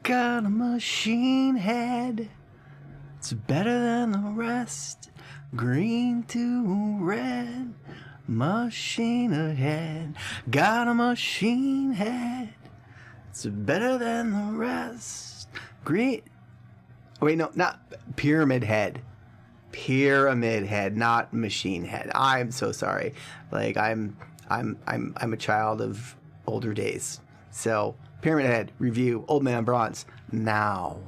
got a machine head. It's better than the rest. Green to red. Machinehead. Got a machine head. It's better than the rest. Green. Wait, no, not Pyramid Head. Pyramid Head, not Machine Head. I'm so sorry. Like I'm a child of older days. So, Pyramid Head review, OldManBronze now.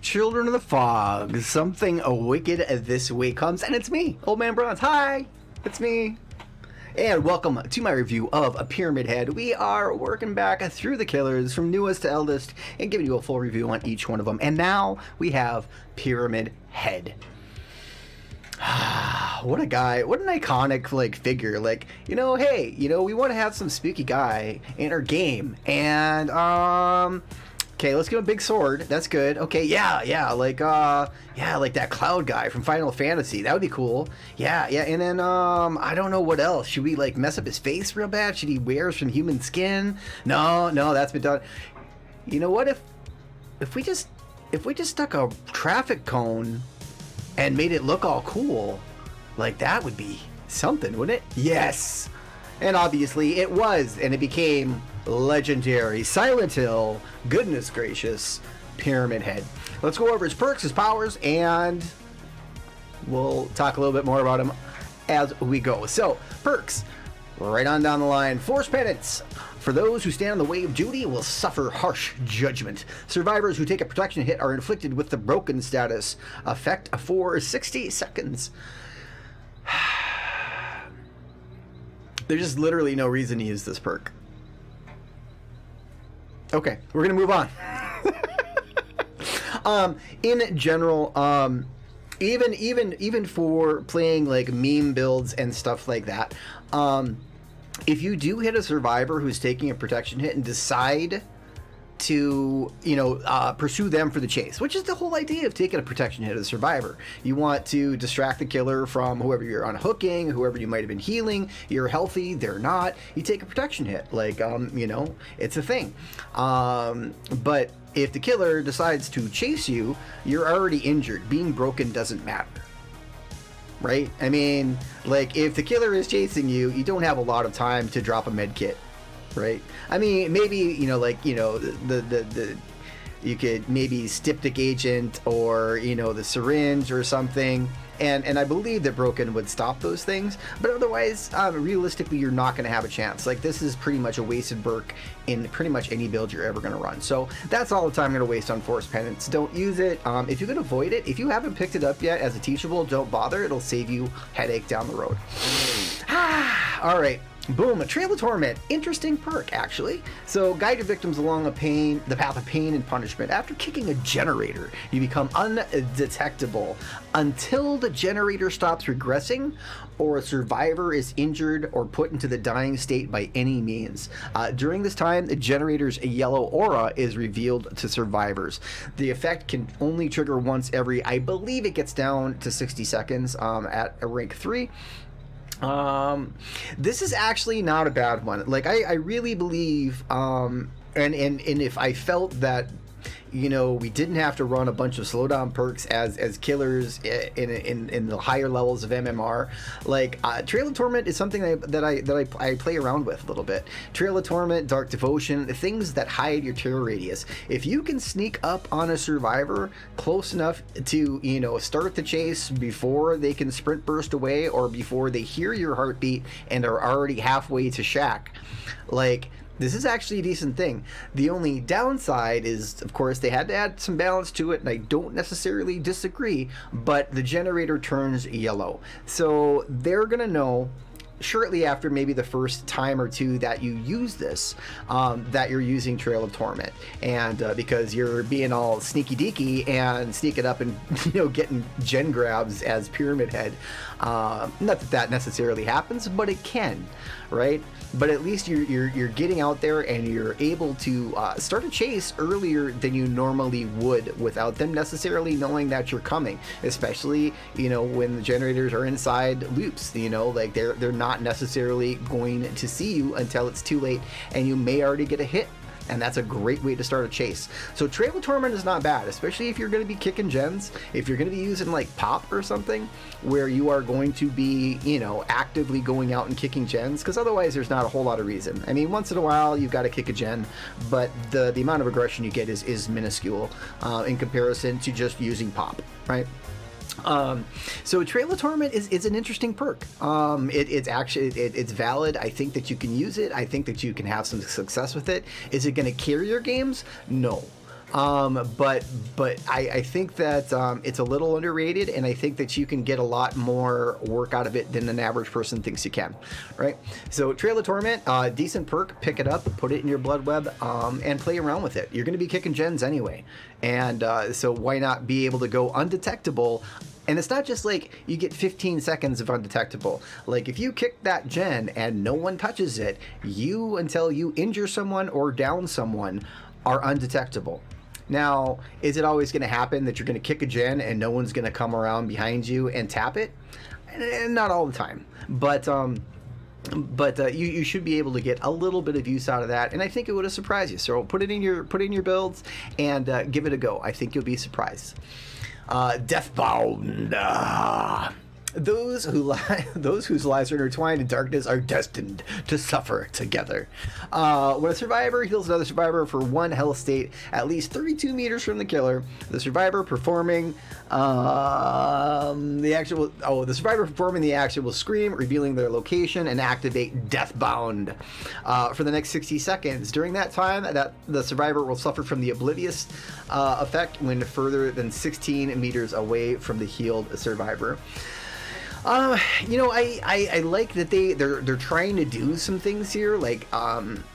Children of the Fog, something wicked this week comes, and it's me, OldManBronze. Hi, it's me. And welcome to my review of a Pyramid Head. We are working back through the killers from newest to eldest and giving you a full review on each one of them. And now we have Pyramid Head. What a guy, what an iconic figure. Like, hey, we want to have some spooky guy in our game. And okay, let's give him a big sword. That's good. Okay, yeah, like that cloud guy from Final Fantasy. That would be cool. Yeah, and then I don't know what else. Should we mess up his face real bad? Should he wear some human skin? No, that's been done. You know what? If we just stuck a traffic cone and made it look all cool, like that would be something, wouldn't it? Yes. And obviously it was, and it became legendary. Silent Hill, goodness gracious, Pyramid Head. Let's go over his perks, his powers, and we'll talk a little bit more about him as we go. So, perks, right on down the line. Force penance. For those who stand in the way of duty will suffer harsh judgment. Survivors who take a protection hit are inflicted with the broken status. Effect for 60 seconds. There's just literally no reason to use this perk. Okay, we're gonna move on. In general, even for playing meme builds and stuff like that, if you do hit a survivor who's taking a protection hit and decide to pursue them for the chase, which is the whole idea of taking a protection hit as a survivor. You want to distract the killer from whoever you're unhooking, whoever you might have been healing. You're healthy, they're not. You take a protection hit, it's a thing. But if the killer decides to chase you, you're already injured. Being broken doesn't matter, right? I mean, if the killer is chasing you, you don't have a lot of time to drop a med kit. Right. I mean, maybe, you could maybe styptic agent or, the syringe or something. And I believe that broken would stop those things. But otherwise, realistically, you're not going to have a chance. This is pretty much a wasted perk in pretty much any build you're ever going to run. So that's all the time I'm going to waste on Force Penance. Don't use it. If you can avoid it, if you haven't picked it up yet as a teachable, don't bother. It'll save you headache down the road. All right. Boom, a Trail of Torment. Interesting perk, actually. So, guide your victims along the path of pain and punishment. After kicking a generator, you become undetectable until the generator stops regressing or a survivor is injured or put into the dying state by any means. During this time, the generator's yellow aura is revealed to survivors. The effect can only trigger once every, I believe it gets down to 60 seconds at a rank 3. This is actually not a bad one. I really believe, and if I felt that, we didn't have to run a bunch of slowdown perks as killers in the higher levels of MMR. Trail of Torment is something that I play around with a little bit. Trail of Torment, Dark Devotion, things that hide your terror radius. If you can sneak up on a survivor close enough to start the chase before they can sprint burst away or before they hear your heartbeat and are already halfway to shack, this is actually a decent thing. The only downside is, of course, they had to add some balance to it, and I don't necessarily disagree, but the generator turns yellow. So they're going to know shortly after maybe the first time or two that you use this, that you're using Trail of Torment, and because you're being all sneaky deaky and sneaking up and getting gen grabs as Pyramid Head. Not that that necessarily happens, but it can, right? But at least you're getting out there and you're able to start a chase earlier than you normally would without them necessarily knowing that you're coming, especially when the generators are inside loops. Like they're not necessarily going to see you until it's too late, and you may already get a hit. And that's a great way to start a chase. So Trail of Torment is not bad, especially if you're going to be kicking gens. If you're going to be using like Pop or something, where you are going to be, actively going out and kicking gens, because otherwise there's not a whole lot of reason. I mean, once in a while you've got to kick a gen, but the amount of aggression you get is minuscule in comparison to just using Pop, right? So Trail of Torment is an interesting perk. It's actually it's valid. I think that you can use it. I think that you can have some success with it. Is it going to carry your games? No. But I think that it's a little underrated, and I think that you can get a lot more work out of it than an average person thinks you can, right? So Trail of Torment, decent perk. Pick it up, put it in your blood web, and play around with it. You're going to be kicking gens anyway, and so why not be able to go undetectable? And it's not just like you get 15 seconds of undetectable. Like if you kick that gen and no one touches it, you, until you injure someone or down someone, are undetectable. Now, is it always going to happen that you're going to kick a gen and no one's going to come around behind you and tap it? Not all the time, but you should be able to get a little bit of use out of that, and I think it would have surprised you. So put it in your builds and give it a go. I think you'll be surprised. Deathbound. Those whose lives are intertwined in darkness are destined to suffer together. When a survivor heals another survivor for one health state at least 32 meters from the killer, the survivor performing the action will scream, revealing their location, and activate Deathbound for the next 60 seconds. During that time, that the survivor will suffer from the Oblivious effect when further than 16 meters away from the healed survivor. I like that they're trying to do some things here. Like,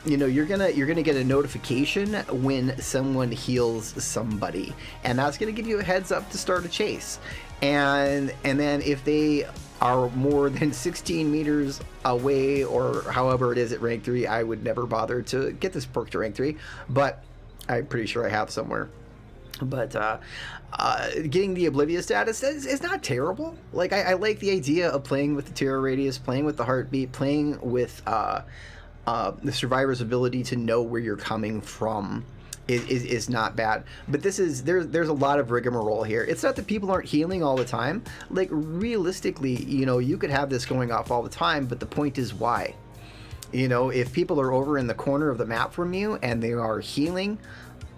you're gonna get a notification when someone heals somebody, and that's gonna give you a heads up to start a chase. And then if they are more than 16 meters away, or however it is at rank 3, I would never bother to get this perk to rank 3, but I'm pretty sure I have somewhere. But getting the Oblivious status is not terrible. Like, I like the idea of playing with the terror radius, playing with the heartbeat, playing with the survivor's ability to know where you're coming from is not bad. But there's a lot of rigmarole here. It's not that people aren't healing all the time. Like, realistically, you could have this going off all the time, but the point is why. If people are over in the corner of the map from you and they are healing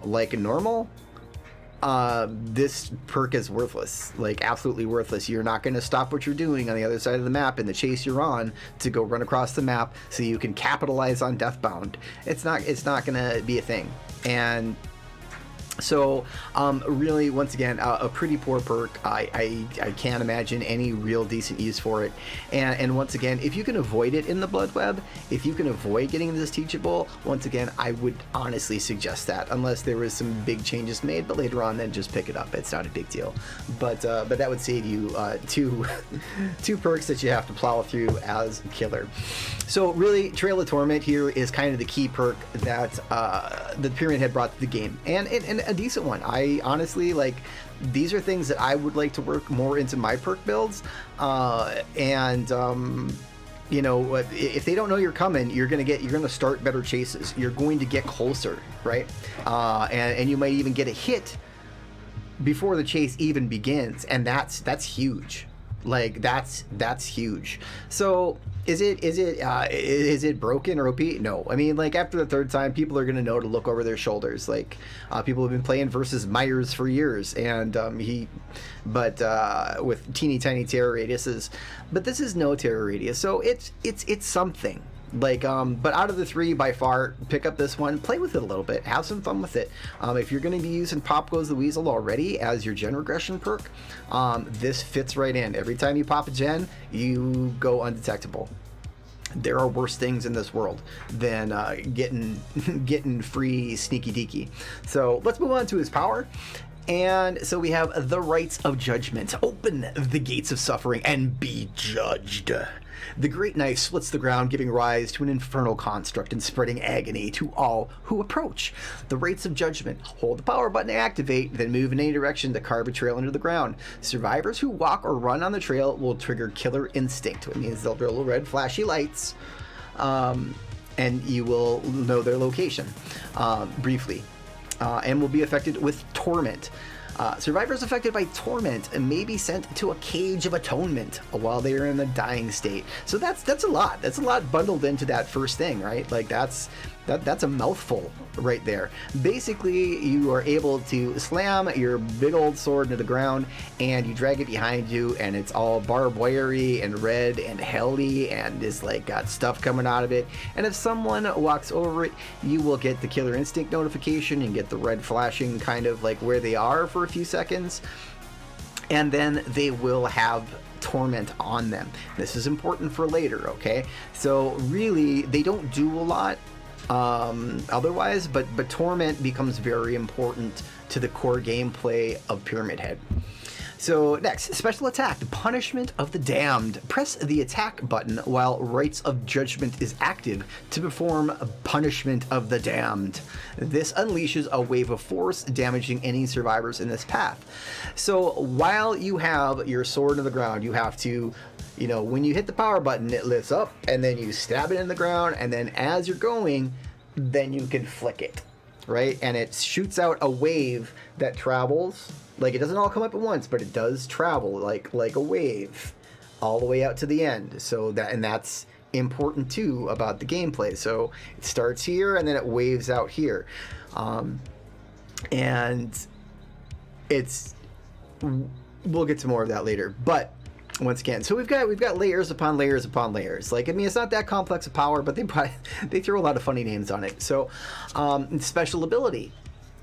like normal, this perk is worthless, like absolutely worthless. You're not going to stop what you're doing on the other side of the map in the chase you're on to go run across the map so you can capitalize on Deathbound. It's not going to be a thing. And so really, once again, a pretty poor perk. I can't imagine any real decent use for it. And once again, if you can avoid it in the blood web, if you can avoid getting this teachable, once again, I would honestly suggest that, unless there was some big changes made. But later on, then just pick it up. It's not a big deal. But that would save you two perks that you have to plow through as killer. So really, Trail of Torment here is kind of the key perk that the Pyramid Head brought to the game, and a decent one. I honestly, like, these are things that I would like to work more into my perk builds, if they don't know you're coming, you're gonna start better chases. You're going to get closer, right? And you might even get a hit before the chase even begins, and that's huge. Like, that's huge. So is it broken or OP? No. I mean, like, after the third time, people are gonna know to look over their shoulders. Like, people have been playing versus Myers for years, and with teeny tiny terror radiuses, but this is no terror radius, so it's something. Like, but out of the three, by far, pick up this one, play with it a little bit, have some fun with it. If you're going to be using Pop Goes the Weasel already as your gen regression perk, this fits right in. Every time you pop a gen, you go undetectable. there are worse things in this world than getting free sneaky deaky. So let's move on to his power. And so we have the rights of judgment. Open the gates of suffering and be judged. The great knife splits the ground, giving rise to an infernal construct and spreading agony to all who approach. The rights of judgment. Hold the power button to activate, then move in any direction to carve a trail into the ground. Survivors who walk or run on the trail will trigger killer instinct. It means they'll little red flashy lights, and you will know their location briefly, and will be affected with torment. Survivors affected by torment may be sent to a cage of atonement while they are in the dying state. So that's a lot. That's a lot bundled into that first thing, right? Like that's a mouthful right there. Basically, you are able to slam your big old sword into the ground, and you drag it behind you, and it's all barbed wiry and red and helly, and is like got stuff coming out of it. And if someone walks over it, you will get the killer instinct notification and get the red flashing kind of like where they are for a few seconds, and then they will have torment on them. This is important for later, okay? So really, they don't do a lot otherwise, but torment becomes very important to the core gameplay of Pyramid Head. So next, special attack, punishment of the damned. Press the attack button while rights of judgment is active to perform punishment of the damned. This unleashes a wave of force, damaging any survivors in this path. So while you have your sword in the ground, you have to, you know, when you hit the power button, it lifts up, and then you stab it in the ground, and then as you're going, then you can flick it, right? And it shoots out a wave that travels. Like, it doesn't all come up at once, but it does travel like a wave all the way out to the end. So that's important too about the gameplay. So it starts here and then it waves out here, and we'll get to more of that later. But once again, so we've got layers upon layers upon layers. Like, I mean, it's not that complex a power, but they throw a lot of funny names on it. So special ability.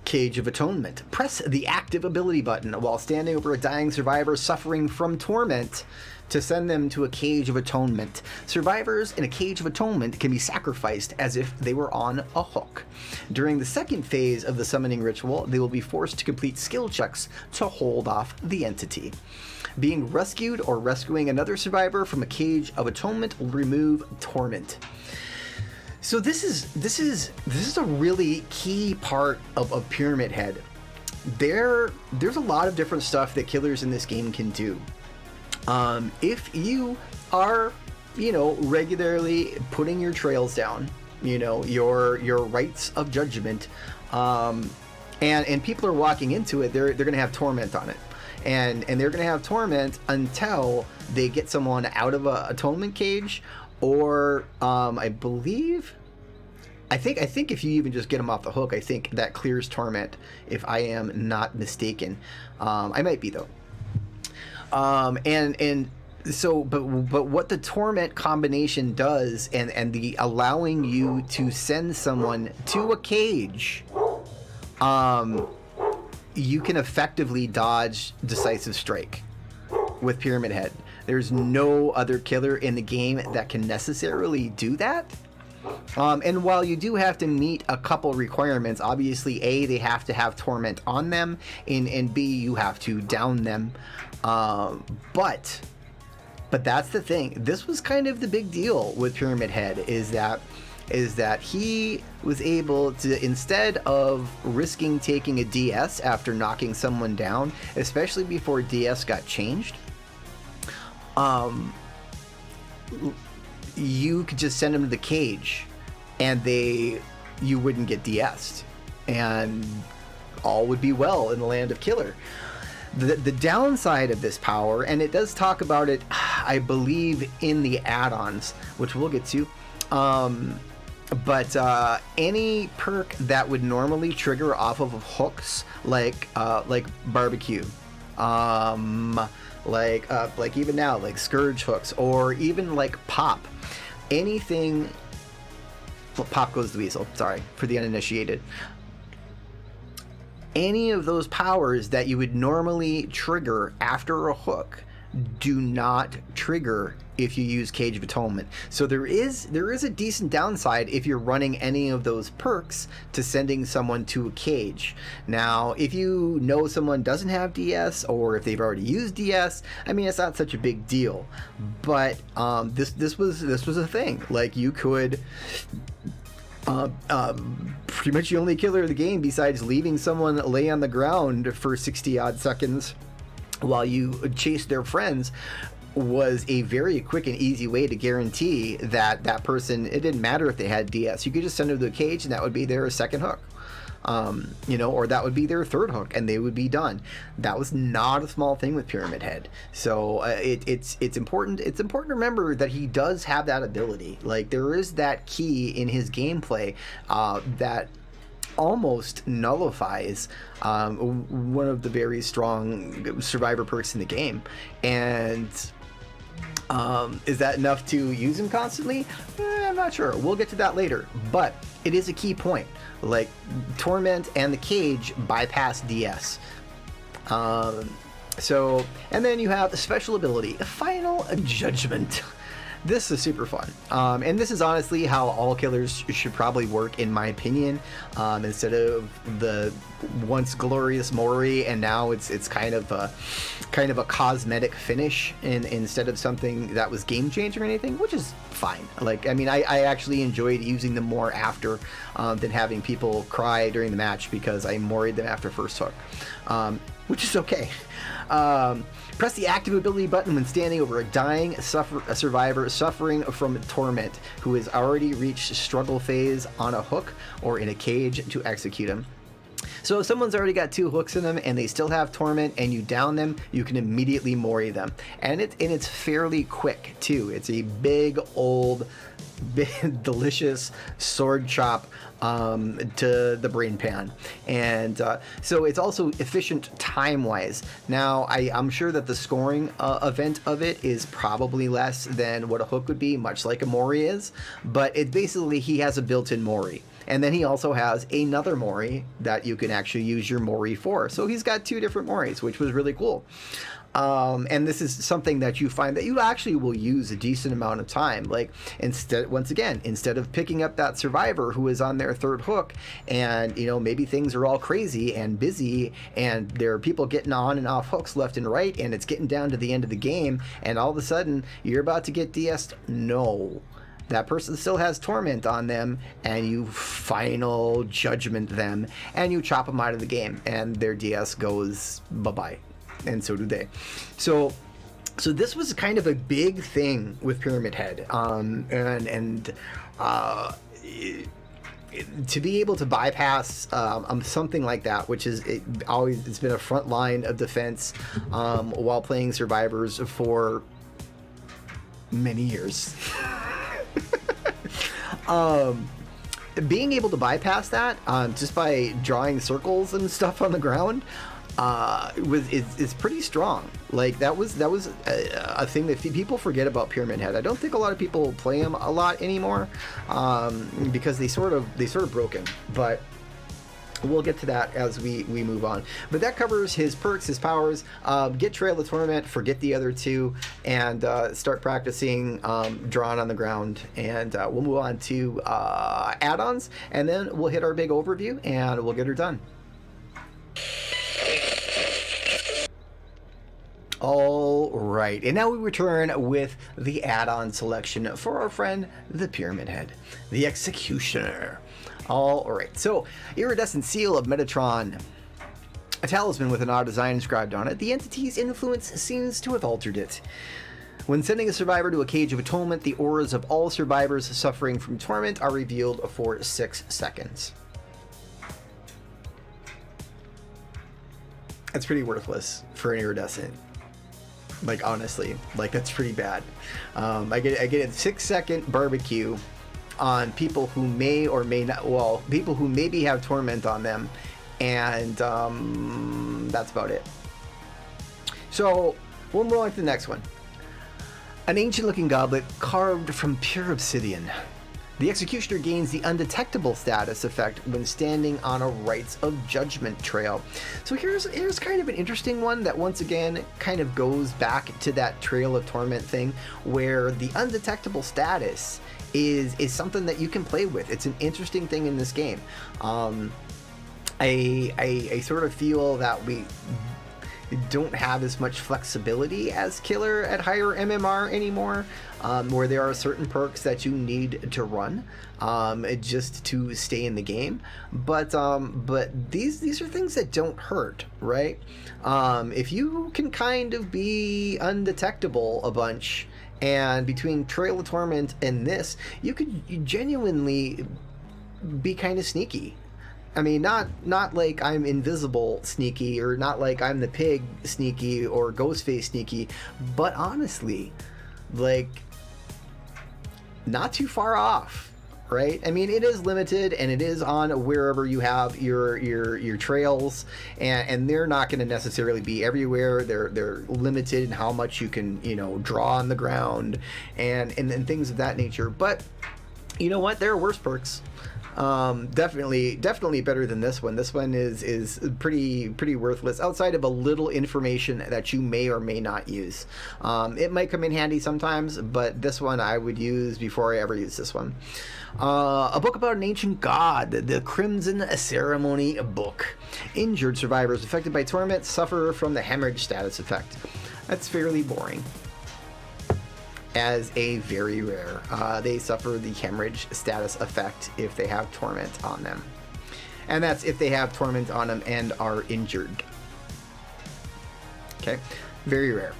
Cage of Atonement. Press the active ability button while standing over a dying survivor suffering from torment to send them to a Cage of Atonement. Survivors in a Cage of Atonement can be sacrificed as if they were on a hook. During the second phase of the summoning ritual, they will be forced to complete skill checks to hold off the entity. Being rescued or rescuing another survivor from a Cage of Atonement will remove torment. So this is a really key part of Pyramid Head. There's a lot of different stuff that killers in this game can do. If you are, you know, regularly putting your trails down, you know, your rights of judgment, and people are walking into it, they're gonna have torment on it. And they're gonna have torment until they get someone out of a atonement cage, or I think if you even just get them off the hook, I think that clears torment, if I am not mistaken. I might be though. So what the torment combination does, and the allowing you to send someone to a cage, you can effectively dodge decisive strike with Pyramid Head. There's no other killer in the game that can necessarily do that. And while you do have to meet a couple requirements, obviously, A, they have to have torment on them, and B, you have to down them. But that's the thing. This was kind of the big deal with Pyramid Head, is that he was able to, instead of risking taking a DS after knocking someone down, especially before DS got changed, you could just send them to the cage, and you wouldn't get DS'd, and all would be well in the land of killer. The downside of this power, and it does talk about it, I believe, in the add-ons, which we'll get to, but any perk that would normally trigger off of hooks, like barbecue, like even now, like scourge hooks, or even like pop, anything. Well, pop goes the weasel. Sorry for the uninitiated. Any of those powers that you would normally trigger after a hook do not trigger if you use Cage of Atonement. So there is a decent downside if you're running any of those perks to sending someone to a cage. Now, if you know someone doesn't have DS, or if they've already used DS, I mean, it's not such a big deal. But this was a thing. Like, you could pretty much the only killer of the game, besides leaving someone lay on the ground for 60 odd seconds while you chase their friends, was a very quick and easy way to guarantee that that person, it didn't matter if they had DS, you could just send them to a cage and that would be their second hook. Or that would be their third hook and they would be done. That was not a small thing with Pyramid Head. So it's important to remember that he does have that ability. Like, there is that key in his gameplay that almost nullifies one of the very strong survivor perks in the game. And is that enough to use him constantly? I'm not sure. We'll get to that later. But it is a key point. Like, Torment and the Cage bypass DS. And then you have the special ability, Final Judgment. This is super fun. And this is honestly how all killers should probably work, in my opinion. Instead of the once glorious Mori, and now it's kind of a cosmetic finish, instead of something that was game changing or anything, which is fine. Like, I mean, I actually enjoyed using them more after than having people cry during the match because I Mori'd them after first hook, which is okay. Press the active ability button when standing over a dying survivor suffering from torment who has already reached struggle phase on a hook or in a cage to execute him. So if someone's already got 2 hooks in them and they still have torment and you down them, you can immediately Mori them. And it's fairly quick too. It's a big, old, delicious sword chop to the brain pan. And so it's also efficient time-wise. Now, I'm sure that the scoring event of it is probably less than what a hook would be, much like a Mori is. But it basically, he has a built-in Mori. And then he also has another Mori that you can actually use your Mori for. So he's got 2 different Moris, which was really cool. And this is something that you find that you actually will use a decent amount of time. Like, instead of picking up that survivor who is on their third hook and, maybe things are all crazy and busy and there are people getting on and off hooks left and right and it's getting down to the end of the game and all of a sudden you're about to get DS'd. No. That person still has torment on them, and you final judgment them, and you chop them out of the game, and their DS goes bye-bye, and so do they. So this was kind of a big thing with Pyramid Head, to be able to bypass something like that, which is it's been a front line of defense while playing survivors for many years. Being able to bypass that just by drawing circles and stuff on the ground is pretty strong. Like, that was a thing that people forget about Pyramid Head. I don't think a lot of people play him a lot anymore because they sort of broke him, but we'll get to that as we move on. But that covers his perks, his powers. Get Trail of Torment, forget the other 2, and start practicing drawing on the ground. And we'll move on to add-ons, and then we'll hit our big overview, and we'll get her done. All right, and now we return with the add-on selection for our friend, the Pyramid Head, the Executioner. All right, so Iridescent Seal of Metatron. A talisman with an odd design inscribed on it. The entity's influence seems to have altered it. When sending a survivor to a Cage of Atonement, the auras of all survivors suffering from torment are revealed for 6 seconds. That's pretty worthless for an Iridescent. Like, honestly, like, that's pretty bad. I get a 6-second barbecue on people who may or may not, people who maybe have torment on them, and that's about it. So we'll move on to the next one. An ancient looking goblet carved from pure obsidian. The Executioner gains the undetectable status effect when standing on a Rites of Judgment trail. So here's kind of an interesting one that once again kind of goes back to that Trail of Torment thing, where the undetectable status is something that you can play with. It's an interesting thing in this game. I sort of feel that we don't have as much flexibility as Killer at higher MMR anymore, where there are certain perks that you need to run just to stay in the game. But these are things that don't hurt, right? If you can kind of be undetectable a bunch, and between Trail of Torment and this, you could genuinely be kind of sneaky. I mean, not like I'm invisible sneaky, or not like I'm the pig sneaky or Ghostface sneaky, but honestly, like, not too far off, right? I mean, it is limited, and it is on wherever you have your trails, and they're not going to necessarily be everywhere. They're limited in how much you can, draw on the ground and things of that nature. But you know what? There are worse perks. Definitely better than this one. This one is pretty worthless outside of a little information that you may or may not use. It might come in handy sometimes, but this one I would use before I ever use this one. A book about an ancient god, the Crimson Ceremony book. Injured survivors affected by torment suffer from the hemorrhage status effect. That's fairly boring. As a very rare, they suffer the hemorrhage status effect if they have torment on them, and that's if they have torment on them and are injured. Okay, very rare.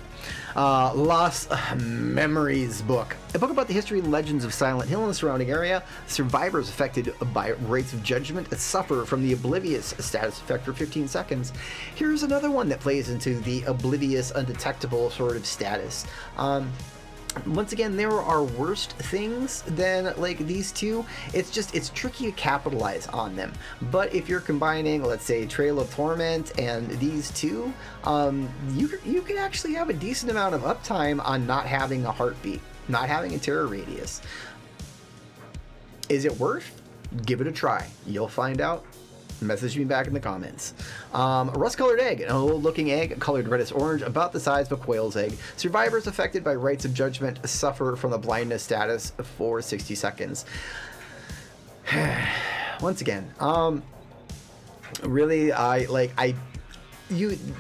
Lost Memories book, a book about the history and legends of Silent Hill and the surrounding area. Survivors affected by Rites of Judgment suffer from the Oblivious status effect for 15 seconds. Here's another one that plays into the Oblivious undetectable sort of status. Once again, there are worse things than like these two. It's tricky to capitalize on them. But if you're combining, let's say, Trail of Torment and these two, you can actually have a decent amount of uptime on not having a heartbeat, not having a terror radius. Is it worth? Give it a try. You'll find out. Message me back in the comments. Rust-colored egg, an old-looking egg, colored reddish orange, about the size of a quail's egg. Survivors affected by Rites of Judgment suffer from the blindness status for 60 seconds. Once again, really,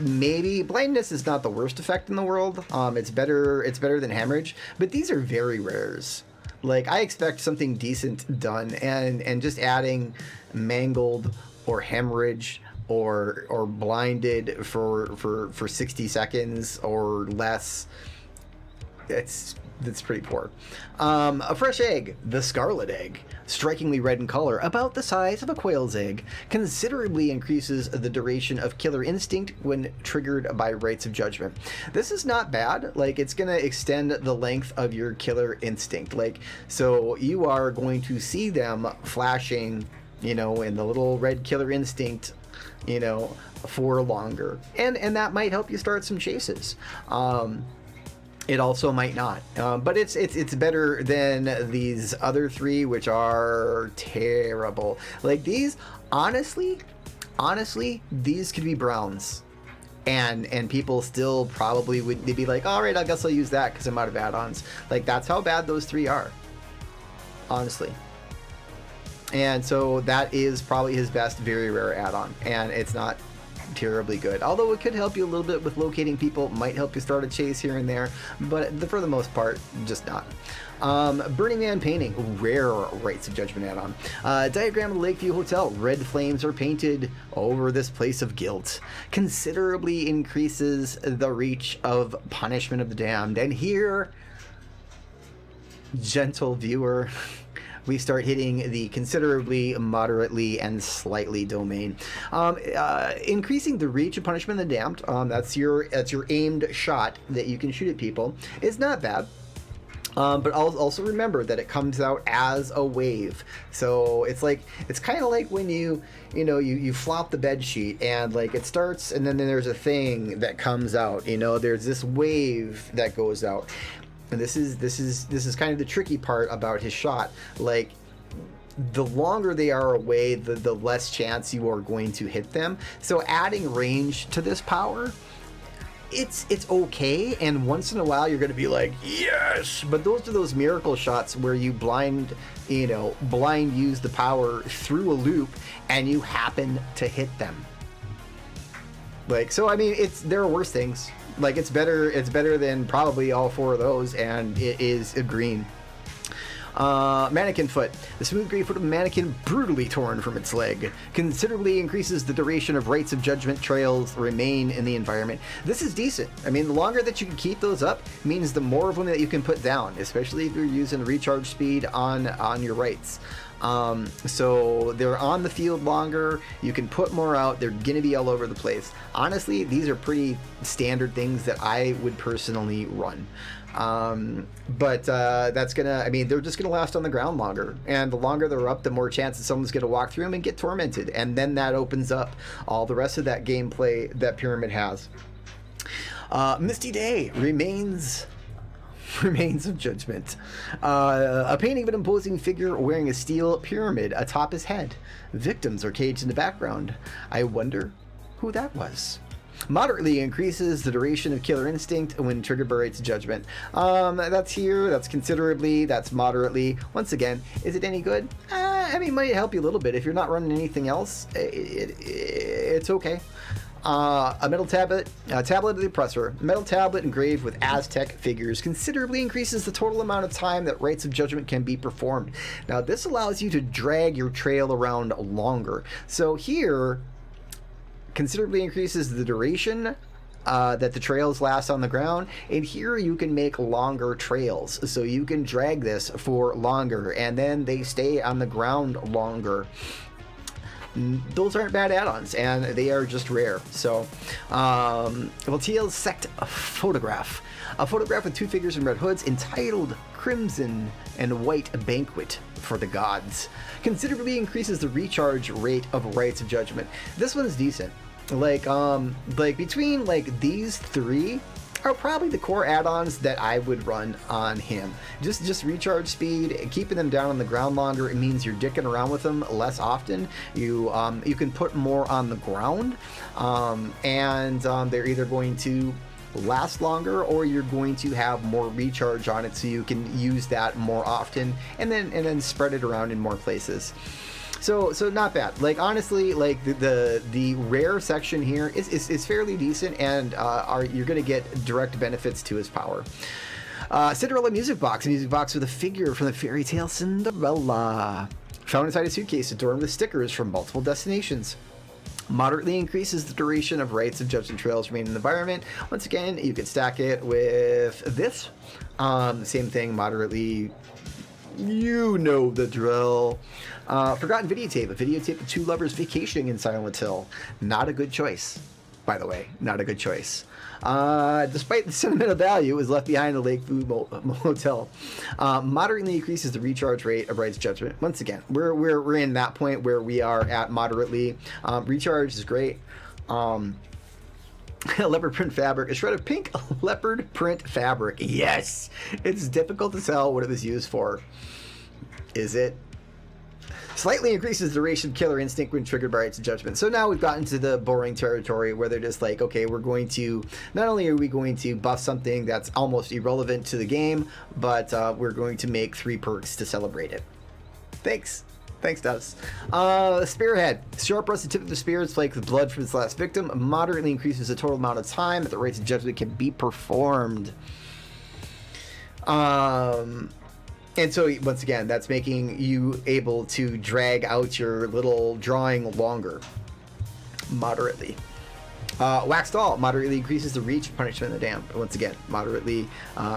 maybe blindness is not the worst effect in the world. It's better than hemorrhage, but these are very rares. Like, I expect something decent done, and just adding mangled or hemorrhage or blinded for 60 seconds or less, that's pretty poor. A fresh egg, the scarlet egg, strikingly red in color, about the size of a quail's egg, considerably increases the duration of killer instinct when triggered by Rites of Judgment. This is not bad. Like, it's gonna extend the length of your killer instinct. Like, so you are going to see them flashing, in the little red killer instinct, for longer, and that might help you start some chases. It also might not, but it's better than these other three, which are terrible. Like, these, honestly, these could be browns, and people still probably would be like, all right, I guess I'll use that because I'm out of add-ons. Like, that's how bad those three are, honestly. And so that is probably his best very rare add-on, and it's not terribly good, although it could help you a little bit with locating people, might help you start a chase here and there, but for the most part, just not. Burning Man painting, rare Rites of Judgment add-on. Diagram of the Lakeview Hotel, red flames are painted over this place of guilt, considerably increases the reach of Punishment of the Damned. And here, gentle viewer, we start hitting the considerably, moderately, and slightly domain. Increasing the reach of Punishment of the Damned, that's your aimed shot that you can shoot at people, is not bad. But also remember that it comes out as a wave. So it's kind of like when you flop the bed sheet, and like it starts, and then there's a thing that comes out. There's this wave that goes out. And this is kind of the tricky part about his shot. Like, the longer they are away, the less chance you are going to hit them. So adding range to this power, it's okay, and once in a while you're going to be like, yes! But those are those miracle shots where you blind use the power through a loop and you happen to hit them. Like, so I mean, there are worse things. Like, it's better than probably all 4 of those, and it is a green. Mannequin foot. The smooth gray foot of the mannequin, brutally torn from its leg, considerably increases the duration of rites of judgment trails remain in the environment. This is decent. I mean, the longer that you can keep those up means the more of them that you can put down, especially if you're using recharge speed on your rites. So they're on the field longer, you can put more out, they're gonna be all over the place. Honestly, these are pretty standard things that I would personally run. But that's gonna, I mean, they're just gonna last on the ground longer, and the longer they're up, the more chances someone's gonna walk through them and get tormented, and then that opens up all the rest of that gameplay that Pyramid has. Misty Day remains of judgment. A painting of an imposing figure wearing a steel pyramid atop his head. Victims are caged in the background. I wonder who that was. Moderately increases the duration of Killer Instinct when triggered by rites of judgment. That's here, that's considerably, that's moderately. Once again, is it any good? I mean, it might help you a little bit. If you're not running anything else, it's okay. A metal tablet, tablet of the oppressor. Metal tablet engraved with Aztec figures considerably increases the total amount of time that rites of judgment can be performed. Now, this allows you to drag your trail around longer. So here, considerably increases the duration that the trails last on the ground, and here you can make longer trails, so you can drag this for longer, and then they stay on the ground longer. Those aren't bad add-ons, and they are just rare. So, Valtiel's Sect Photograph. A photograph with 2 figures in red hoods entitled Crimson and White Banquet for the Gods. Considerably increases the recharge rate of Rites of Judgment. This one is decent. Like between these 3 are probably the core add-ons that I would run on him. Just recharge speed, keeping them down on the ground longer. It means you're dicking around with them less often. You can put more on the ground, and they're either going to last longer, or you're going to have more recharge on it, so you can use that more often, and then spread it around in more places. So not bad. Like, honestly, like the rare section here is fairly decent, and you're going to get direct benefits to his power. Cinderella music box with a figure from the fairy tale Cinderella. Found inside a suitcase adorned with stickers from multiple destinations. Moderately increases the duration of rites of judgment trails remain in the environment. Once again, you can stack it with this. Same thing, moderately. You know the drill. Forgotten videotape. A videotape of 2 lovers vacationing in Silent Hill. Not a good choice, by the way. Not a good choice. Despite the sentimental value, it was left behind in the Lakeview Motel. Moderately increases the recharge rate of Rites Judgment. Once again, we're in that point where we are at moderately. Recharge is great. Leopard print fabric. A shred of pink leopard print fabric. Yes! It's difficult to tell what it was used for. Is it? Slightly increases the duration of Killer Instinct when triggered by Rites of Judgment. So now we've gotten to the boring territory where they're just like, okay, we're going to, not only are we going to buff something that's almost irrelevant to the game, but we're going to make 3 perks to celebrate it. Thanks, Dust. Spearhead. Sharp rust the tip of the spear is like the blood from its last victim. Moderately increases the total amount of time that the Rites of Judgment can be performed. And so, once again, that's making you able to drag out your little drawing longer. Moderately. Wax Doll. Moderately increases the reach of Punishment of the Damned. Once again, moderately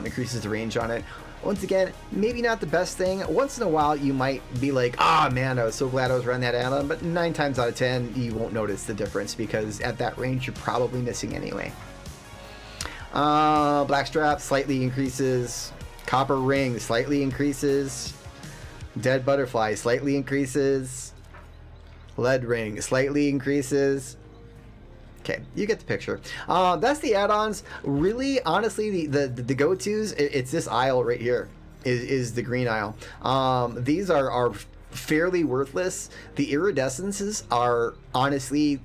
increases the range on it. Once again, maybe not the best thing. Once in a while, you might be like, man, I was so glad I was running that add-on. But 9 times out of 10, you won't notice the difference, because at that range, you're probably missing anyway. Blackstrap slightly increases. Copper Ring slightly increases. Dead Butterfly slightly increases. Lead Ring slightly increases. Okay, you get the picture. That's the add-ons. Really, honestly, the go-tos, it's this aisle right here is the green aisle. These are fairly worthless. The iridescences are honestly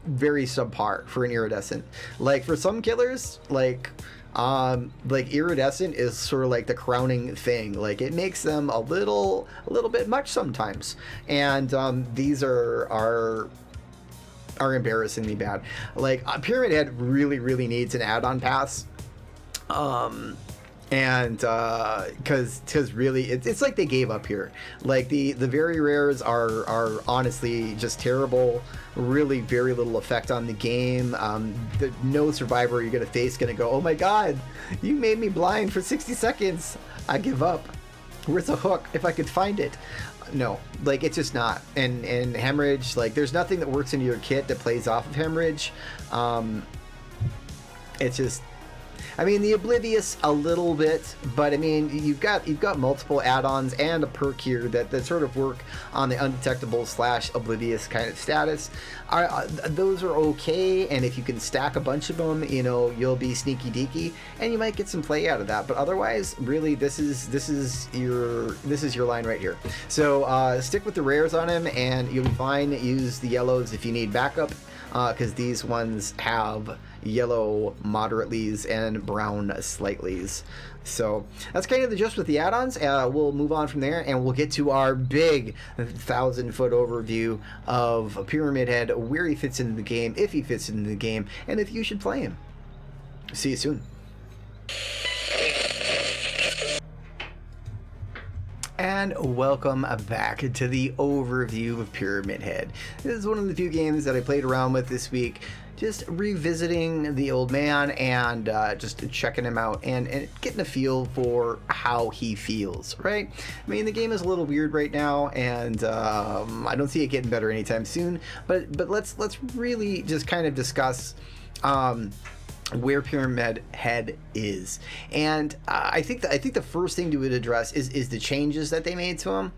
very subpar for an iridescent. Like for some killers, like iridescent is sort of like the crowning thing. Like it makes them a little bit much sometimes, and these are embarrassingly bad. Like Pyramid Head really needs an add-on pass, and because really it's like they gave up here. Like the very rares are honestly just terrible. Really very little effect on the game. No survivor you're gonna face gonna go, oh my god, you made me blind for 60 seconds, I give up, where's the hook if I could find it? No, like it's just not. And hemorrhage, like there's nothing that works into your kit that plays off of hemorrhage. It's just, I mean, the Oblivious a little bit, but I mean, you've got multiple add-ons and a perk here that sort of work on the undetectable / Oblivious kind of status. Those are okay, and if you can stack a bunch of them, you know, you'll be sneaky deaky, and you might get some play out of that. But otherwise, really, this is your line right here. So stick with the rares on him, and you'll be fine. Use the yellows if you need backup, because these ones have yellow moderately's and brown slightly's. So that's kind of the gist with the add-ons. We'll move on from there, and we'll get to our big 1,000-foot overview of Pyramid Head, where he fits into the game, if he fits into the game, and if you should play him. See you soon. And welcome back to the overview of Pyramid Head. This is one of the few games that I played around with this week, just revisiting the old man and just checking him out and getting a feel for how he feels, right? I mean, the game is a little weird right now, and I don't see it getting better anytime soon, but let's really just kind of discuss where Pyramid Head is. And I think the first thing to address is the changes that they made to him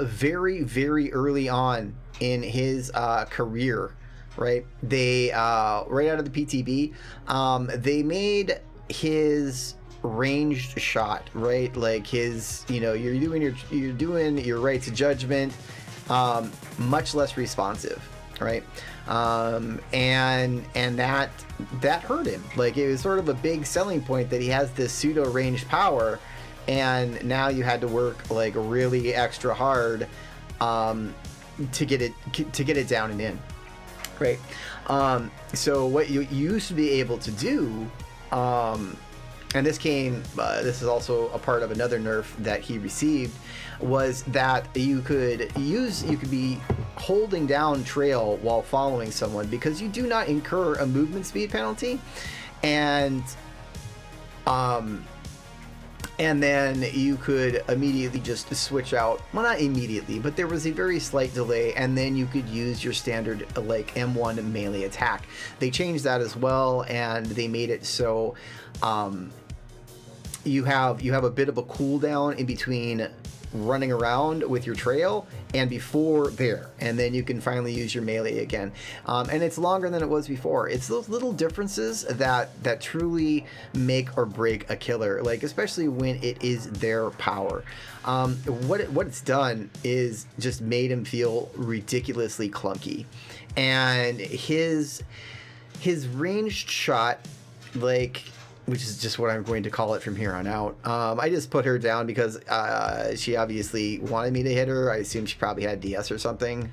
very early on in his career, right? They right out of the PTB, they made his ranged shot, right? Like his, you know, you're doing your right to judgment, much less responsive, right? And that hurt him. Like it was sort of a big selling point that he has this pseudo ranged power, and now you had to work like really extra hard to get it down and in, right? So what you used to be able to do, and this is also a part of another nerf that he received, was that you could be holding down trail while following someone, because you do not incur a movement speed penalty, and then you could immediately just switch out. Well, not immediately, but there was a very slight delay, and then you could use your standard like M1 melee attack. They changed that as well, and they made it so you have a bit of a cooldown in between running around with your trail and before there, and then you can finally use your melee again, and it's longer than it was before. It's those little differences that truly make or break a killer, like especially when it is their power. What it's done is just made him feel ridiculously clunky, and his ranged shot, like, which is just what I'm going to call it from here on out. I just put her down because she obviously wanted me to hit her. I assume she probably had DS or something.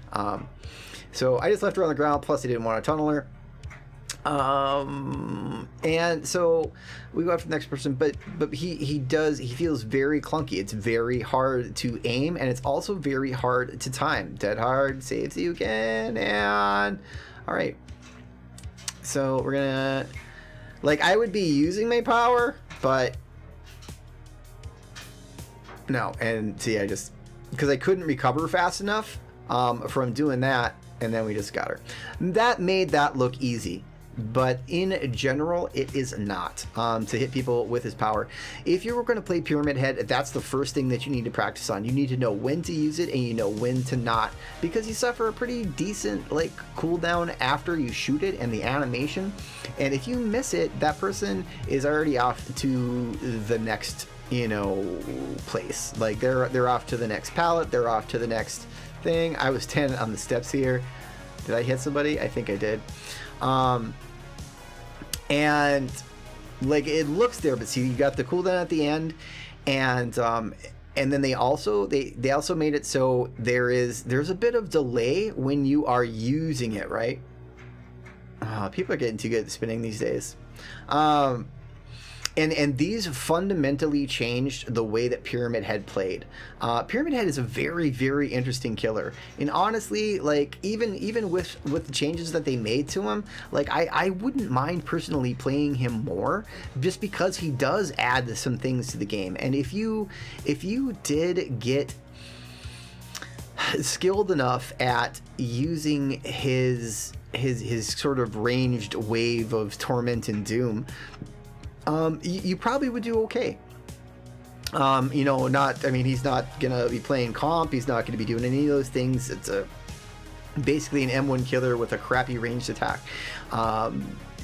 So I just left her on the ground, plus I didn't want to tunnel her. And so we go after the next person, but he feels very clunky. It's very hard to aim, and it's also very hard to time. Dead hard, saves you again, and all right. So we're gonna, like, I would be using my power, but no. And see, I just, because I couldn't recover fast enough from doing that, and then we just got her. That made that look easy, but in general, it is not to hit people with his power. If you were going to play Pyramid Head, that's the first thing that you need to practice on. You need to know when to use it, and you know when to not, because you suffer a pretty decent like cooldown after you shoot it and the animation. And if you miss it, that person is already off to the next place. Like they're off to the next pallet, they're off to the next thing. I was standing on the steps here. Did I hit somebody? I think I did. And like it looks there, but see, you got the cooldown at the end, and then they also made it so there's a bit of delay when you are using it, right? People are getting too good at spinning these days. And these fundamentally changed the way that Pyramid Head played. Pyramid Head is a very, very interesting killer. And honestly, like even with the changes that they made to him, like I wouldn't mind personally playing him more, just because he does add some things to the game. And if you did get skilled enough at using his sort of ranged wave of torment and doom, you probably would do okay. He's not gonna be playing comp, he's not gonna be doing any of those things. It's basically an M1 killer with a crappy ranged attack.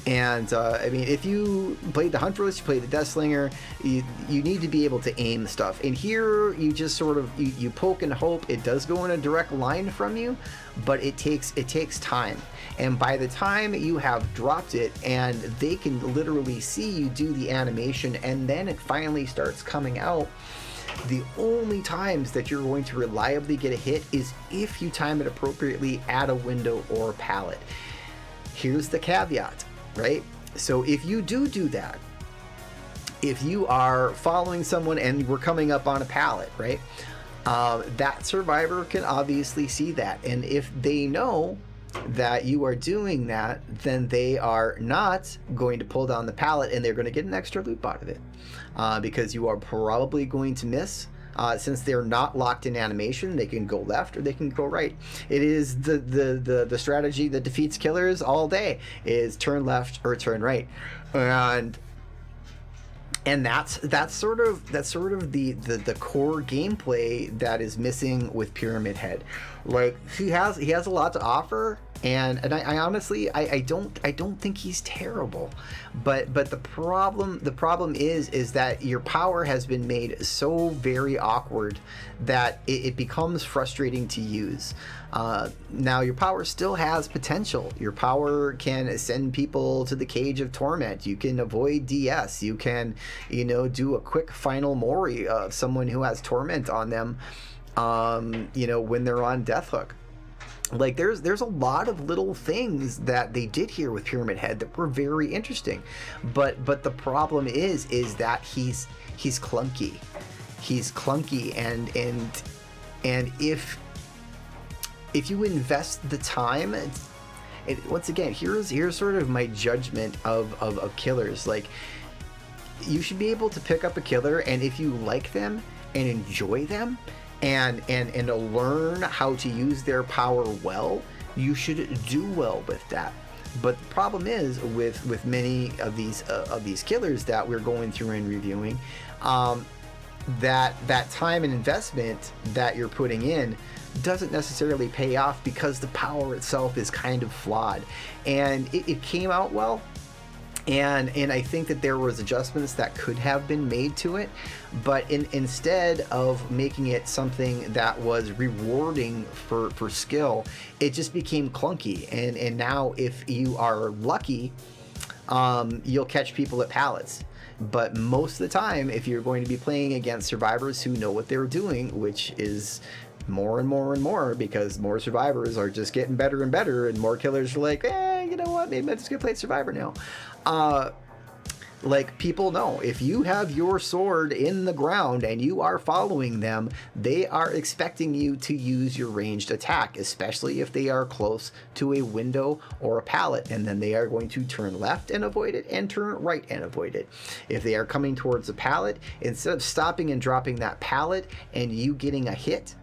If you played the Huntress, you played the Deathslinger, you need to be able to aim stuff. And here, you just sort of, you poke and hope. It does go in a direct line from you, but it takes time. And by the time you have dropped it, and they can literally see you do the animation, and then it finally starts coming out, the only times that you're going to reliably get a hit is if you time it appropriately at a window or pallet. Here's the caveat. Right? So if you do that, if you are following someone and we're coming up on a pallet, right? That survivor can obviously see that. And if they know that you are doing that, then they are not going to pull down the pallet, and they're going to get an extra loot out of it. Because you are probably going to miss. Since they're not locked in animation, they can go left or they can go right. It is the strategy that defeats killers all day, is turn left or turn right, and that's sort of the core gameplay that is missing with Pyramid Head. Like he has a lot to offer. And I honestly I don't think he's terrible, but the problem is that your power has been made so very awkward that it becomes frustrating to use. Now your power still has potential. Your power can send people to the cage of torment. You can avoid DS. You can do a quick final Mori of someone who has torment on them. When they're on death hook. Like there's a lot of little things that they did here with Pyramid Head that were very interesting, but the problem is that he's clunky. He's clunky, and if you invest the time, once again, here's sort of my judgment of killers. Like you should be able to pick up a killer, and if you like them and enjoy them, and learn how to use their power well, you should do well with that. But the problem is with many of these killers that we're going through and reviewing, that time and investment that you're putting in doesn't necessarily pay off because the power itself is kind of flawed. And it came out well, and I think that there was adjustments that could have been made to it, but instead of making it something that was rewarding for skill, it just became clunky. And now if you are lucky, you'll catch people at pallets. But most of the time, if you're going to be playing against survivors who know what they're doing, which is more and more and more, because more survivors are just getting better and better, and more killers are like, you know what, maybe I'm just gonna play survivor now. Like people know, if you have your sword in the ground and you are following them, they are expecting you to use your ranged attack, especially if they are close to a window or a pallet, and then they are going to turn left and avoid it and turn right and avoid it. If they are coming towards a pallet, instead of stopping and dropping that pallet and you getting a hit,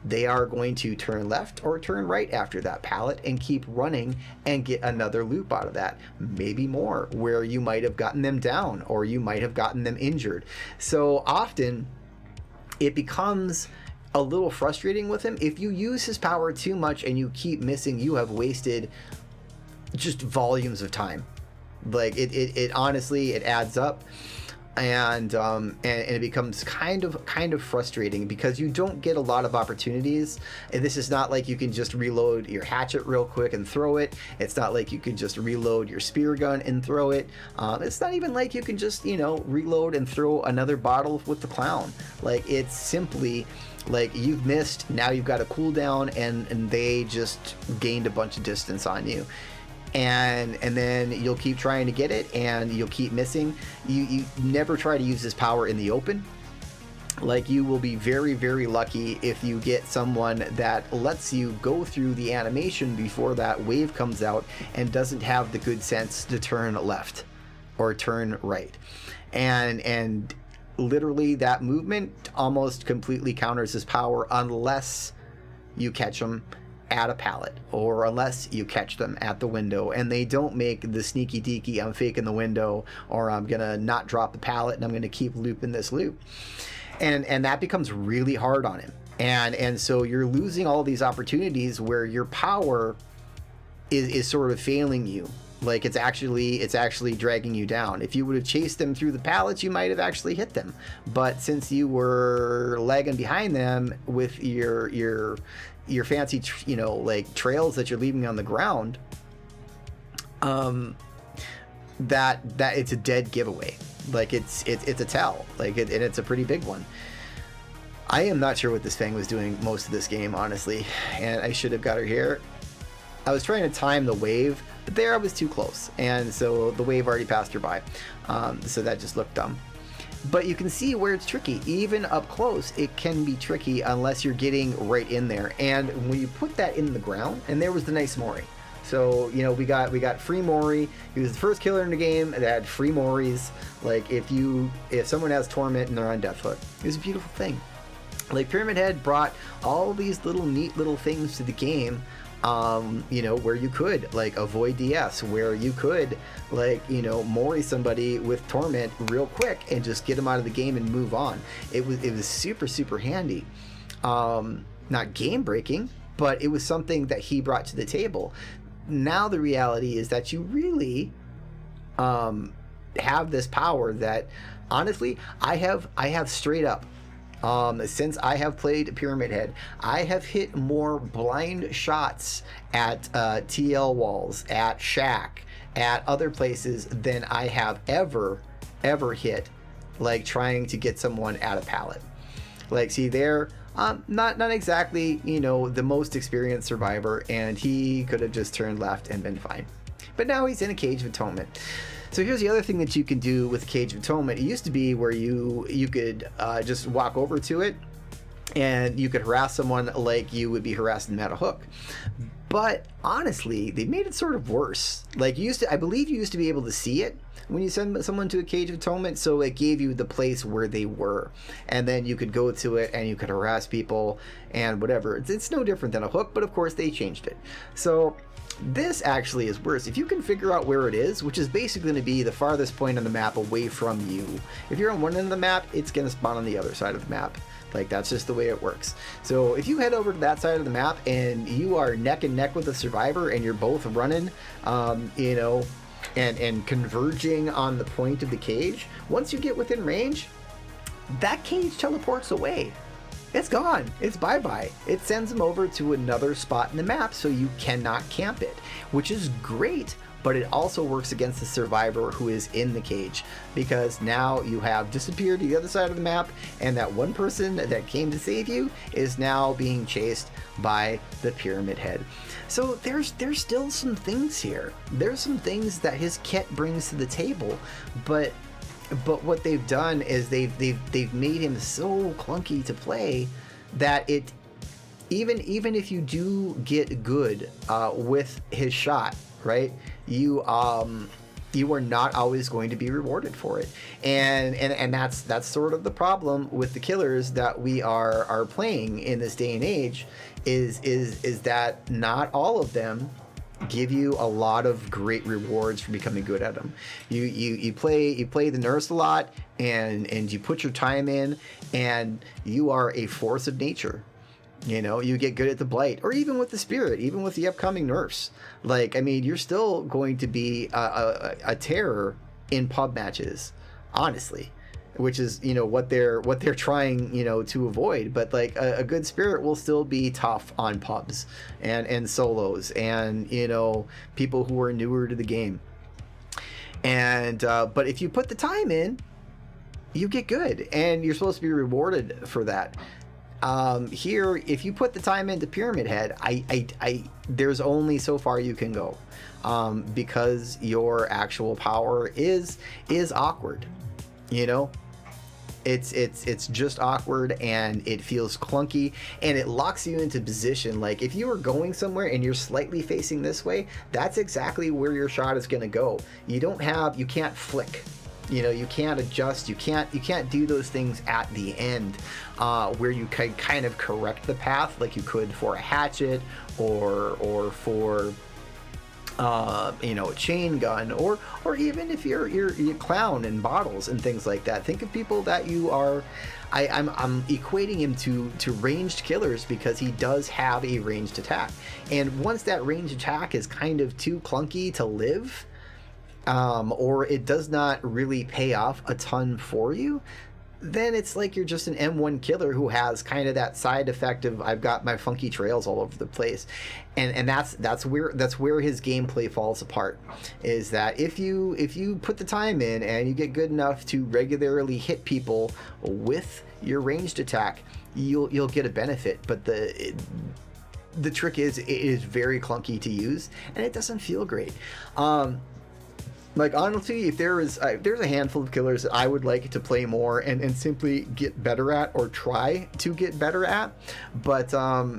they are going to turn left or turn right after that pallet and keep running and get another loop out of that, maybe more, where you might have gotten them down or you might have gotten them injured. So often it becomes a little frustrating with him. If you use his power too much and you keep missing, you have wasted just volumes of time. Like it honestly, it adds up. and it becomes kind of frustrating because you don't get a lot of opportunities. And this is not like you can just reload your hatchet real quick and throw it. It's not like you can just reload your spear gun and throw it. It's not even like you can just, you know, reload and throw another bottle with the clown. Like, it's simply like you've missed, now you've got a cooldown, and they just gained a bunch of distance on you. And then you'll keep trying to get it, and you'll keep missing. You never try to use this power in the open. Like, you will be very, very lucky if you get someone that lets you go through the animation before that wave comes out and doesn't have the good sense to turn left or turn right. And literally that movement almost completely counters his power unless you catch him at a pallet, or unless you catch them at the window and they don't make the sneaky deaky, I'm faking the window, or I'm gonna not drop the pallet and I'm gonna keep looping this loop. And that becomes really hard on him. And so you're losing all these opportunities where your power is sort of failing you. Like, it's actually dragging you down. If you would have chased them through the pallets, you might have actually hit them. But since you were lagging behind them with your fancy, you know, like trails that you're leaving on the ground, that it's a dead giveaway. Like, it's a tell. Like, and it's a pretty big one. I am not sure what this Fang was doing most of this game, honestly, and I should have got her here. I was trying to time the wave, but there I was too close, and so the wave already passed her by. So that just looked dumb. But you can see where it's tricky. Even up close, it can be tricky unless you're getting right in there. And when you put that in the ground, and there was the nice Mori. So, you know, we got free Mori. He was the first killer in the game that had free Moris. Like, if someone has Torment and they're on Death Hook, it was a beautiful thing. Like, Pyramid Head brought all these neat little things to the game. You know, where you could, like, avoid DS, where you could, like, you know, Mori somebody with Torment real quick and just get them out of the game and move on. It was super, super handy. Not game breaking, but it was something that he brought to the table. Now the reality is that you really have this power that, honestly, I have straight up, since I have played Pyramid Head, I have hit more blind shots at TL walls, at Shack, at other places than I have ever hit, like, trying to get someone at a pallet. Like, see there, not exactly, you know, the most experienced survivor, and he could have just turned left and been fine. But now he's in a Cage of Atonement. So here's the other thing that you can do with Cage of Atonement. It used to be where you could just walk over to it and you could harass someone like you would be harassing them at a hook. But honestly, they made it sort of worse. Like, I believe you used to be able to see it when you send someone to a Cage of Atonement, so it gave you the place where they were, and then you could go to it and you could harass people and whatever. It's no different than a hook, but of course they changed it. So this actually is worse. If you can figure out where it is, which is basically going to be the farthest point on the map away from you. If you're on one end of the map, it's going to spawn on the other side of the map. Like, that's just the way it works. So if you head over to that side of the map and you are neck and neck with a survivor and you're both running, you know, and converging on the point of the cage, once you get within range, that cage teleports away. It's gone. It's bye-bye. It sends them over to another spot in the map, so you cannot camp it, which is great, but it also works against the survivor who is in the cage, because now you have disappeared to the other side of the map, and that one person that came to save you is now being chased by the Pyramid Head. So there's still some things here. There's some things that his kit brings to the table, but what they've done is they've made him so clunky to play that it, even if you do get good with his shot, right, you are not always going to be rewarded for it, and that's sort of the problem with the killers that we are playing in this day and age, is that not all of them give you a lot of great rewards for becoming good at them. You play the nurse a lot, and you put your time in, and you are a force of nature. You know, you get good at the blight, or even with the spirit, even with the upcoming nurse. Like, I mean, you're still going to be a terror in pub matches, honestly. which is, you know, what they're trying, you know, to avoid. But like a good spirit will still be tough on pubs and solos and, you know, people who are newer to the game. And but if you put the time in, you get good, and you're supposed to be rewarded for that. Here, if you put the time into Pyramid Head, I there's only so far you can go, because your actual power is awkward. You know, it's just awkward, and it feels clunky, and it locks you into position. Like if you were going somewhere and you're slightly facing this way, that's exactly where your shot is going to go. You can't flick. You know, you can't adjust. You can't do those things at the end, where you could kind of correct the path like you could for a hatchet or for you know, a chain gun, or even if you're clown and bottles and things like that. Think of people that you are. I'm equating him to ranged killers, because he does have a ranged attack, and once that ranged attack is kind of too clunky to live, or it does not really pay off a ton for you, then it's like you're just an M1 killer who has kind of that side effect of, I've got my funky trails all over the place, and that's where his gameplay falls apart. Is that if you put the time in and you get good enough to regularly hit people with your ranged attack, you'll get a benefit. But the trick is, it is very clunky to use, and it doesn't feel great. Like, honestly, if there's a handful of killers that I would like to play more and simply get better at, or try to get better at, but I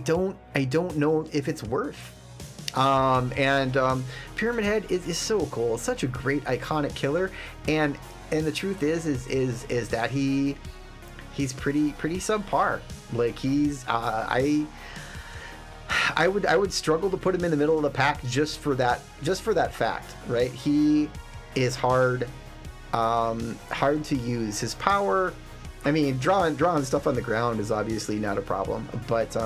don't know if it's worth. Pyramid Head is so cool. It's such a great iconic killer, and the truth is that he's pretty subpar. Like, he's I would struggle to put him in the middle of the pack just for that fact, right? He is hard to use. His power, I mean, drawing stuff on the ground is obviously not a problem, but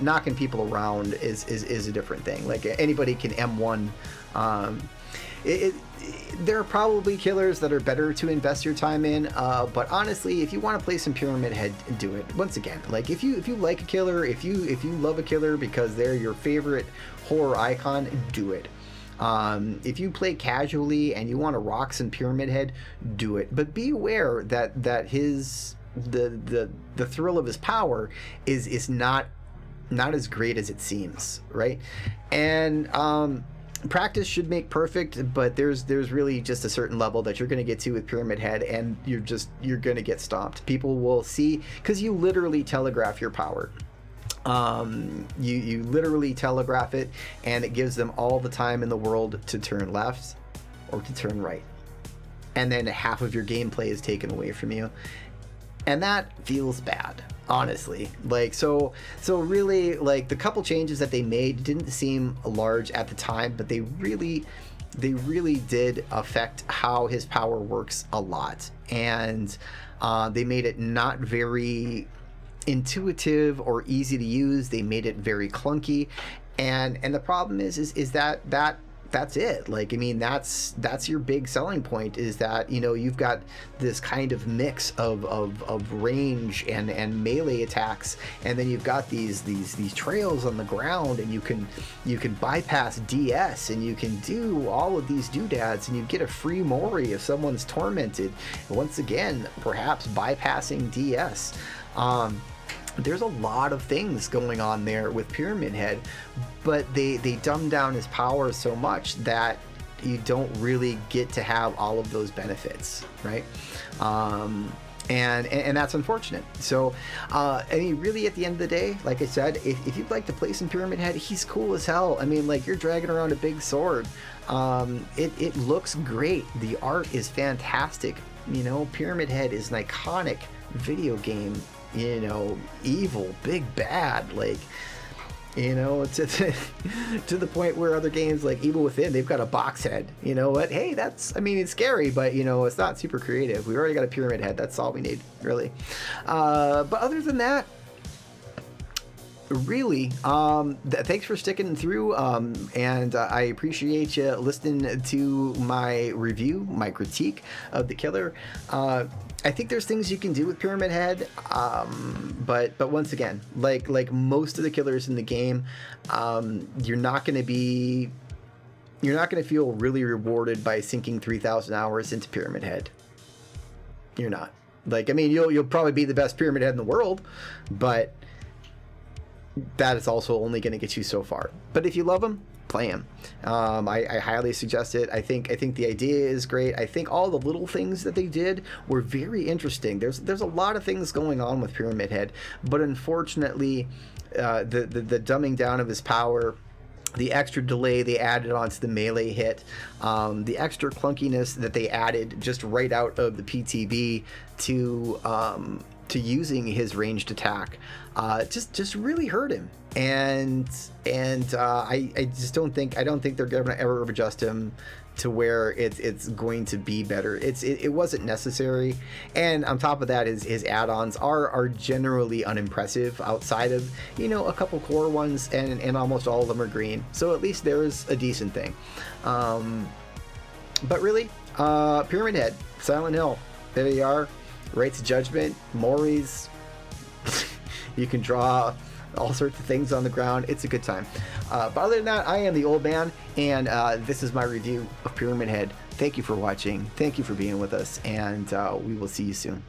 knocking people around is a different thing. Like, anybody can M1. There are probably killers that are better to invest your time in, but honestly, if you want to play some Pyramid Head, do it. Once again, like, if you like a killer, if you love a killer because they're your favorite horror icon, do it. If you play casually and you want to rock some Pyramid Head, do it. But be aware that the thrill of his power is not as great as it seems, right? And practice should make perfect, but there's really just a certain level that you're going to get to with Pyramid Head, and you're going to get stomped. People will see, because you literally telegraph your power. You literally telegraph it, and it gives them all the time in the world to turn left or to turn right, and then half of your gameplay is taken away from you, and that feels bad, honestly. Like, so really, like, the couple changes that they made didn't seem large at the time, but they really did affect how his power works a lot, and they made it not very intuitive or easy to use. They made it very clunky, and the problem is that that's it. Like, I mean, that's your big selling point, is that, you know, you've got this kind of mix of range and melee attacks, and then you've got these trails on the ground, and you can bypass DS, and you can do all of these doodads, and you get a free Mori if someone's tormented. Once again, perhaps bypassing DS. There's a lot of things going on there with Pyramid Head, but they dumb down his powers so much that you don't really get to have all of those benefits, right? And that's unfortunate. So, I mean, really, at the end of the day, like I said, if you'd like to play some Pyramid Head, he's cool as hell. I mean, like, you're dragging around a big sword. It looks great. The art is fantastic. You know, Pyramid Head is an iconic video game, you know, evil, big bad, like, you know, to the point where other games like Evil Within, they've got a box head. You know what? Hey, that's, I mean, it's scary, but, you know, it's not super creative. We've already got a Pyramid Head. That's all we need, really. But other than that, Really, thanks for sticking through, and I appreciate you listening to my review, my critique of the killer. I think there's things you can do with Pyramid Head, but once again, like most of the killers in the game, you're not going to feel really rewarded by sinking 3,000 hours into Pyramid Head. You're not. Like, I mean, you'll probably be the best Pyramid Head in the world, but that is also only going to get you so far. But if you love him, play him. I highly suggest it. I think the idea is great. I think all the little things that they did were very interesting. There's a lot of things going on with Pyramid Head, but unfortunately, the dumbing down of his power, the extra delay they added onto the melee hit, the extra clunkiness that they added just right out of the PTB to using his ranged attack, just really hurt him. And I just don't think they're gonna ever adjust him to where it's going to be better. It wasn't necessary. And on top of that, his add-ons are generally unimpressive outside of, a couple core ones, and almost all of them are green. So at least there is a decent thing. But really, Pyramid Head, Silent Hill, there you are. Rights of Judgment, Maury's. You can draw all sorts of things on the ground. It's a good time. But other than that, I am the Old Man, and this is my review of Pyramid Head. Thank you for watching. Thank you for being with us, and we will see you soon.